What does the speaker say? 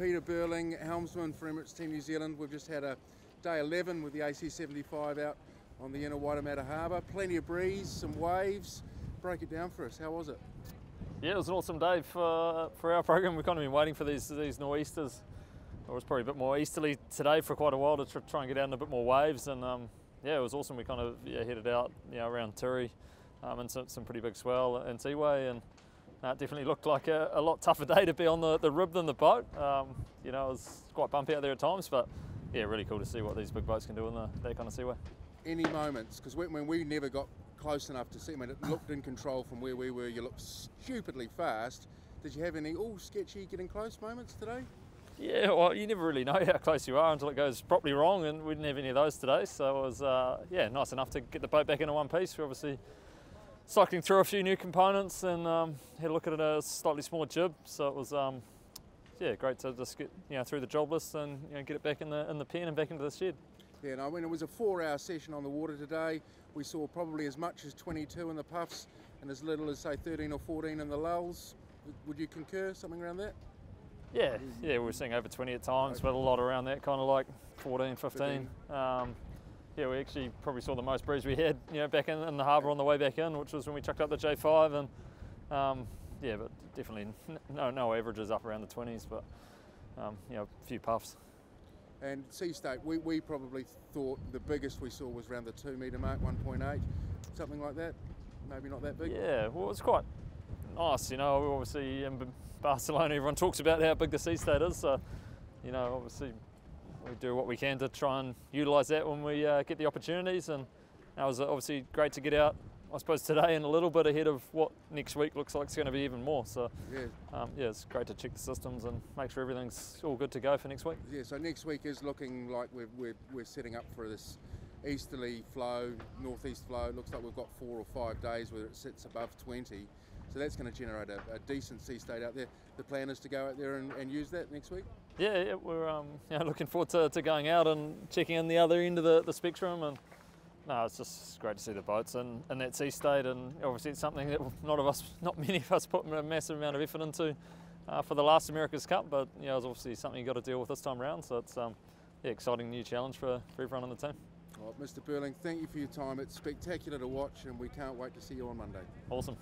Peter Burling, helmsman for Emirates Team New Zealand. We've just had a day 11 with the AC75 out on the inner Waitemata Harbour. Plenty of breeze, some waves. Break it down for us. How was it? Yeah, it was an awesome day for our program. We've kind of been waiting for these nor'easters. It was probably a bit more easterly today for quite a while to try and get out in a bit more waves, and yeah, it was awesome. We kind of headed out around Turi and some pretty big swell and seaway, and it definitely looked like a lot tougher day to be on the rib than the boat. It was quite bumpy out there at times, but yeah, really cool to see what these big boats can do in that kind of seaway. Any moments, because when we never got close enough to see, I mean, it looked in control from where we were, you looked stupidly fast. Did you have any sketchy getting close moments today? Yeah, well, you never really know how close you are until it goes properly wrong, and we didn't have any of those today, so it was yeah, nice enough to get the boat back into one piece. We're obviously cycling through a few new components and had a look at a slightly smaller jib, so it was yeah, great to just get through the job list and get it back in the pen and back into the shed. Yeah, no, I mean, it was a 4-hour session on the water today. We saw probably as much as 22 in the puffs and as little as, say, 13 or 14 in the lulls. Would you concur, something around that? Yeah, we were seeing over 20 at times, but a lot around that, kind of like 14, 15. Yeah, we actually probably saw the most breeze we had, back in the harbour on the way back in, which was when we chucked up the J5, and yeah, but definitely no averages up around the 20s, but a few puffs. And sea state, we probably thought the biggest we saw was around the 2 metre mark, 1.8, something like that. Maybe not that big. Yeah, well, it was quite nice. Obviously in Barcelona, everyone talks about how big the sea state is. So, obviously we do what we can to try and utilise that when we get the opportunities. And it was obviously great to get out, I suppose, today and a little bit ahead of what next week looks like it's going to be even more. So yeah, it's great to check the systems and make sure everything's all good to go for next week. Yeah, so next week is looking like we're setting up for this easterly flow, northeast flow. It looks like we've got 4 or 5 days where it sits above 20. So that's going to generate a decent sea state out there. The plan is to go out there and use that next week? Yeah, we're looking forward to going out and checking in the other end of the spectrum. And no, it's just great to see the boats in that sea state, and obviously it's something that not many of us put a massive amount of effort into for the last America's Cup, but it's obviously something you've got to deal with this time around. So it's exciting new challenge for everyone on the team. Well, Mr. Burling, thank you for your time. It's spectacular to watch, and we can't wait to see you on Monday. Awesome.